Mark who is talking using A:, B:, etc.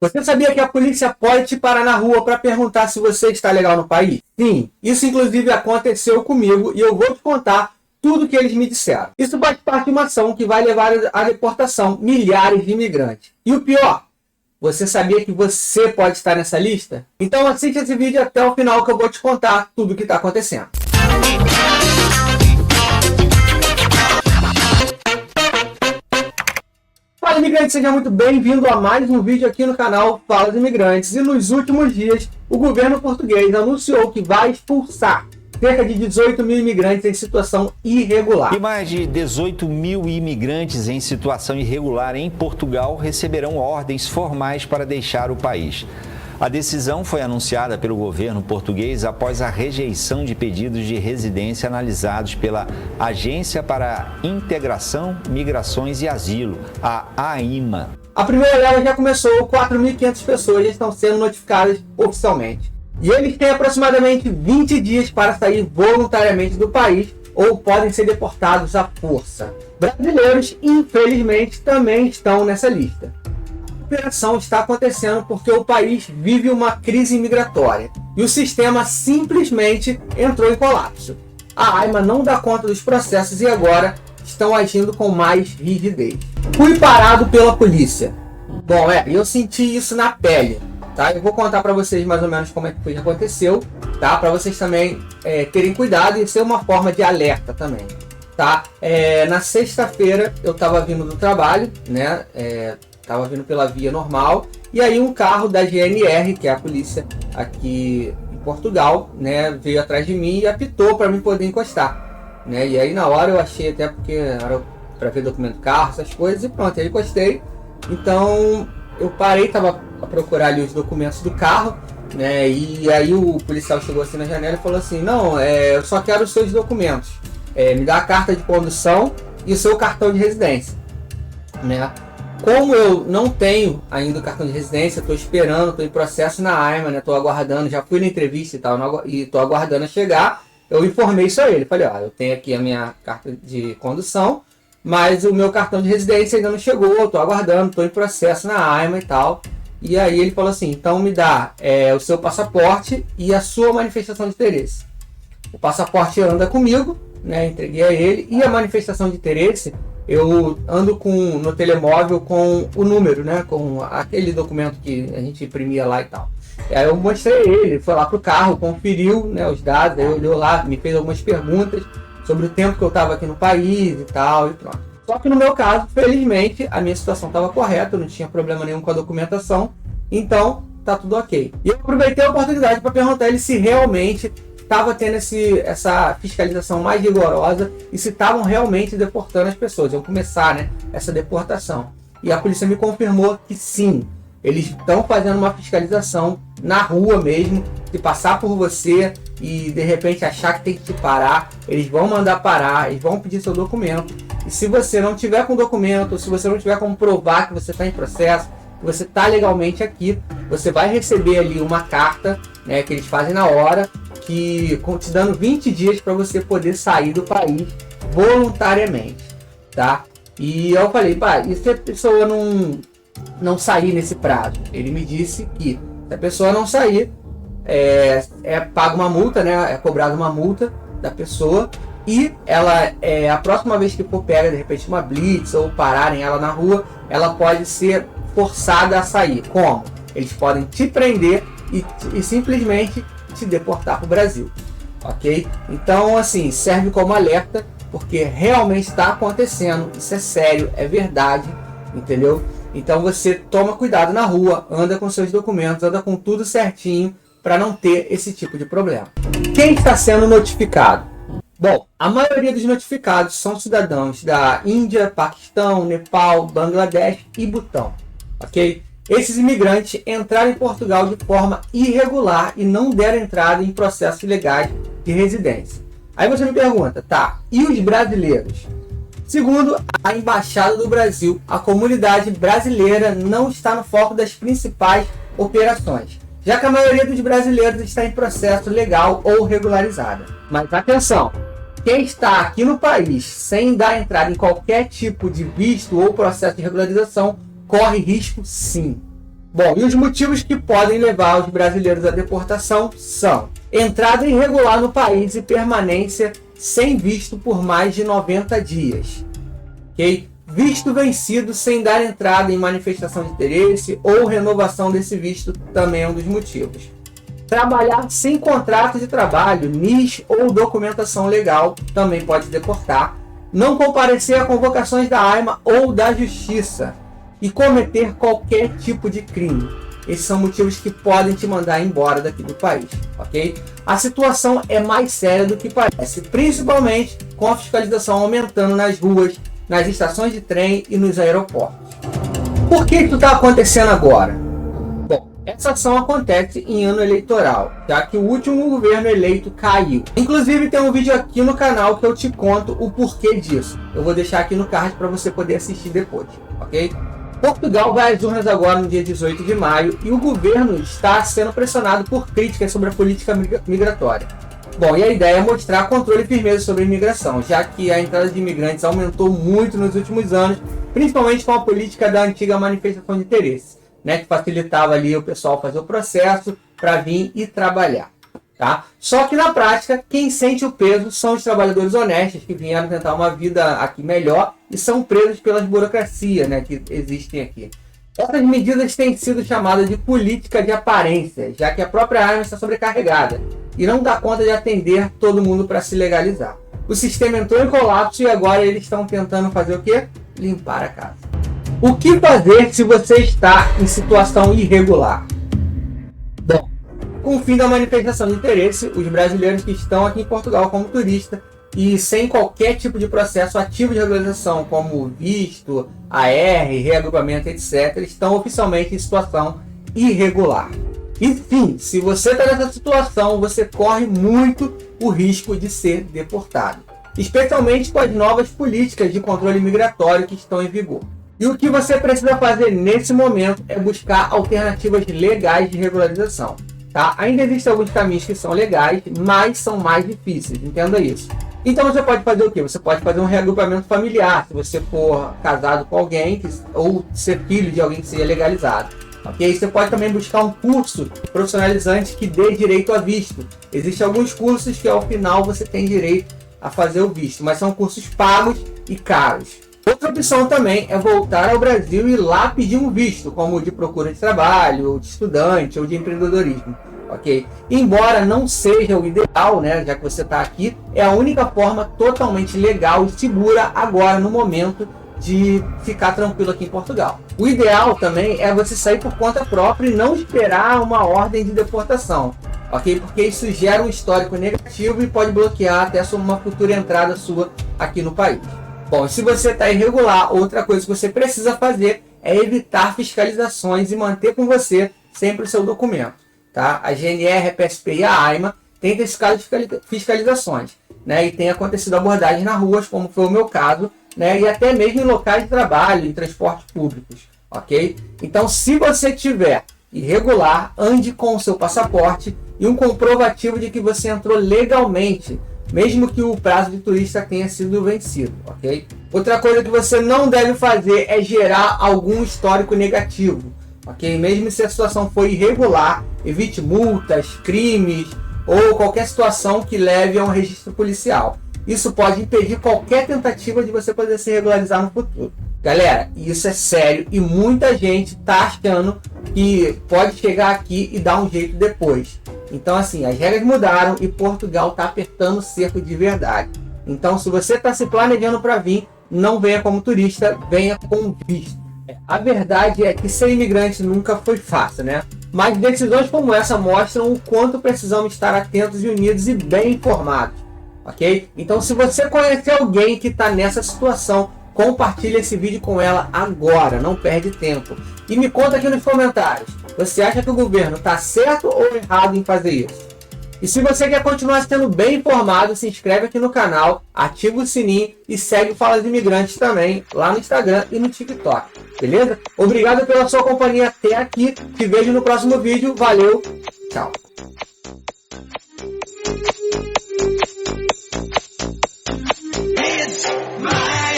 A: Você sabia que a polícia pode te parar na rua para perguntar se você está legal no país? Sim, isso inclusive aconteceu comigo e eu vou te contar tudo que eles me disseram. Isso faz parte de uma ação que vai levar à deportação milhares de imigrantes. E o pior, você sabia que você pode estar nessa lista? Então assiste esse vídeo até o final que eu vou te contar tudo o que está acontecendo. Fala, imigrante, seja muito bem-vindo a mais um vídeo aqui no canal Fala dos Imigrantes. E nos últimos dias, o governo português anunciou que vai expulsar cerca de 18 mil imigrantes em situação irregular.
B: E mais de 18 mil imigrantes em situação irregular em Portugal receberão ordens formais para deixar o país. A decisão foi anunciada pelo governo português após a rejeição de pedidos de residência analisados pela Agência para a Integração, Migrações e Asilo, a AIMA.
A: A primeira leva já começou, 4.500 pessoas já estão sendo notificadas oficialmente. E eles têm aproximadamente 20 dias para sair voluntariamente do país ou podem ser deportados à força. Brasileiros, infelizmente, também estão nessa lista. A operação está acontecendo porque o país vive uma crise migratória e o sistema simplesmente entrou em colapso. A AIMA não dá conta dos processos e agora estão agindo com mais rigidez. Fui parado pela polícia. Bom, eu senti isso na pele, tá? Eu vou contar para vocês mais ou menos como é que aconteceu, tá? Para vocês também terem cuidado e ser uma forma de alerta também, tá? Na sexta-feira eu estava vindo do trabalho, né? Estava vindo pela via normal, e aí um carro da GNR, que é a polícia aqui em Portugal, né, veio atrás de mim e apitou para mim poder encostar, né? E aí na hora eu achei até porque era para ver documento do carro, essas coisas, e pronto, aí encostei. Então eu parei, estava a procurar ali os documentos do carro, né? E aí o policial chegou assim na janela e falou assim: não, eu só quero os seus documentos, me dá a carta de condução e o seu cartão de residência, né? Como eu não tenho ainda o cartão de residência, estou esperando, estou em processo na AIMA, né? Estou aguardando, já fui na entrevista e tal, e estou aguardando a chegar. Eu informei isso a ele, falei: ó, eu tenho aqui a minha carta de condução, mas o meu cartão de residência ainda não chegou, estou aguardando, estou em processo na AIMA e tal. E aí ele falou assim: então me dá o seu passaporte e a sua manifestação de interesse. O passaporte anda comigo, né? Entreguei a ele, e a manifestação de interesse eu ando no telemóvel com o número, né? Com aquele documento que a gente imprimia lá e tal. E aí eu mostrei ele foi lá pro carro, conferiu, né, os dados, aí olhou lá, me fez algumas perguntas sobre o tempo que eu estava aqui no país e tal, e pronto. Só que no meu caso, felizmente, a minha situação estava correta, eu não tinha problema nenhum com a documentação, então tá tudo ok. E eu aproveitei a oportunidade para perguntar ele se realmente estava tendo essa fiscalização mais rigorosa e se estavam realmente deportando as pessoas. Iam começar, né, essa deportação. E a polícia me confirmou que sim, eles estão fazendo uma fiscalização na rua mesmo. Se passar por você e de repente achar que tem que te parar, eles vão mandar parar, eles vão pedir seu documento. E se você não tiver com documento, se você não tiver como provar que você está em processo, que você está legalmente aqui, você vai receber ali uma carta, né, que eles fazem na hora, que te dando 20 dias para você poder sair do país voluntariamente, tá? E eu falei: pá, e se a pessoa não sair nesse prazo? Ele me disse que se a pessoa não sair, paga uma multa, né? É cobrada uma multa da pessoa, e ela, a próxima vez que for pega, de repente, uma blitz ou pararem ela na rua, ela pode ser forçada a sair. Como? Eles podem te prender e simplesmente te deportar para o Brasil, ok? Então, assim, serve como alerta, porque realmente está acontecendo, isso é sério, é verdade, entendeu? Então você toma cuidado na rua, anda com seus documentos, anda com tudo certinho para não ter esse tipo de problema. Quem está sendo notificado? Bom, a maioria dos notificados são cidadãos da Índia, Paquistão, Nepal, Bangladesh e Butão, ok? Esses imigrantes entraram em Portugal de forma irregular e não deram entrada em processos legais de residência. Aí você me pergunta: tá, e os brasileiros? Segundo a Embaixada do Brasil, a comunidade brasileira não está no foco das principais operações, já que a maioria dos brasileiros está em processo legal ou regularizada. Mas atenção, quem está aqui no país sem dar entrada em qualquer tipo de visto ou processo de regularização corre risco sim. Bom, e os motivos que podem levar os brasileiros à deportação são entrada irregular no país e permanência sem visto por mais de 90 dias. Okay? Visto vencido sem dar entrada em manifestação de interesse ou renovação desse visto também é um dos motivos. Trabalhar sem contrato de trabalho, NIS ou documentação legal também pode deportar. Não comparecer a convocações da AIMA ou da Justiça e cometer qualquer tipo de crime. Esses são motivos que podem te mandar embora daqui do país, ok? A situação é mais séria do que parece, principalmente com a fiscalização aumentando nas ruas, nas estações de trem e nos aeroportos. Por que isso está acontecendo agora? Bom, essa ação acontece em ano eleitoral, já que o último governo eleito caiu. Inclusive tem um vídeo aqui no canal que eu te conto o porquê disso. Eu vou deixar aqui no card para você poder assistir depois, ok? Portugal vai às urnas agora no dia 18 de maio e o governo está sendo pressionado por críticas sobre a política migratória. Bom, e a ideia é mostrar controle e firmeza sobre a imigração, já que a entrada de imigrantes aumentou muito nos últimos anos, principalmente com a política da antiga manifestação de interesse, né, que facilitava ali o pessoal fazer o processo para vir e trabalhar. Tá? Só que na prática, quem sente o peso são os trabalhadores honestos que vieram tentar uma vida aqui melhor e são presos pelas burocracias, né, que existem aqui. Essas medidas têm sido chamadas de política de aparência, já que a própria AIMA está sobrecarregada e não dá conta de atender todo mundo para se legalizar. O sistema entrou em colapso e agora eles estão tentando fazer o quê? Limpar a casa. O que fazer se você está em situação irregular? Bom, com o fim da manifestação de interesse, os brasileiros que estão aqui em Portugal como turista e sem qualquer tipo de processo ativo de regularização, como visto, AR, reagrupamento, etc., estão oficialmente em situação irregular. E sim, se você está nessa situação, você corre muito o risco de ser deportado, especialmente com as novas políticas de controle migratório que estão em vigor. E o que você precisa fazer nesse momento é buscar alternativas legais de regularização. Tá? Ainda existem alguns caminhos que são legais, mas são mais difíceis, entenda isso. Então você pode fazer o quê? Você pode fazer um reagrupamento familiar, se você for casado com alguém ou ser filho de alguém que seja legalizado. Okay? Você pode também buscar um curso profissionalizante que dê direito a visto. Existem alguns cursos que ao final você tem direito a fazer o visto, mas são cursos pagos e caros. Outra opção também é voltar ao Brasil e lá pedir um visto, como de procura de trabalho, ou de estudante, ou de empreendedorismo. Ok? Embora não seja o ideal, né, já que você está aqui, é a única forma totalmente legal e segura agora no momento de ficar tranquilo aqui em Portugal. O ideal também é você sair por conta própria e não esperar uma ordem de deportação, ok? Porque isso gera um histórico negativo e pode bloquear até uma futura entrada sua aqui no país. Bom, se você está irregular, outra coisa que você precisa fazer é evitar fiscalizações e manter com você sempre o seu documento. Tá? A GNR, a PSP e a AIMA têm testado fiscalizações, né? E tem acontecido abordagens nas ruas, como foi o meu caso, né? E até mesmo em locais de trabalho, em transportes públicos. Ok? Então, se você tiver irregular, ande com o seu passaporte e um comprovativo de que você entrou legalmente, mesmo que o prazo de turista tenha sido vencido, ok? Outra coisa que você não deve fazer é gerar algum histórico negativo, ok? Mesmo se a situação for irregular, evite multas, crimes ou qualquer situação que leve a um registro policial. Isso pode impedir qualquer tentativa de você poder se regularizar no futuro. Galera, isso é sério e muita gente está achando que pode chegar aqui e dar um jeito depois. Então assim, as regras mudaram e Portugal está apertando o cerco de verdade. Então se você está se planejando para vir, não venha como turista, venha com visto. A verdade é que ser imigrante nunca foi fácil, né? Mas decisões como essa mostram o quanto precisamos estar atentos e unidos e bem informados. Ok? Então se você conhecer alguém que está nessa situação, compartilhe esse vídeo com ela agora, não perde tempo. E me conta aqui nos comentários, você acha que o governo está certo ou errado em fazer isso? E se você quer continuar sendo bem informado, se inscreve aqui no canal, ativa o sininho e segue o Fala de Imigrantes também, lá no Instagram e no TikTok, beleza? Obrigado pela sua companhia até aqui, te vejo no próximo vídeo, valeu, tchau!
C: It's my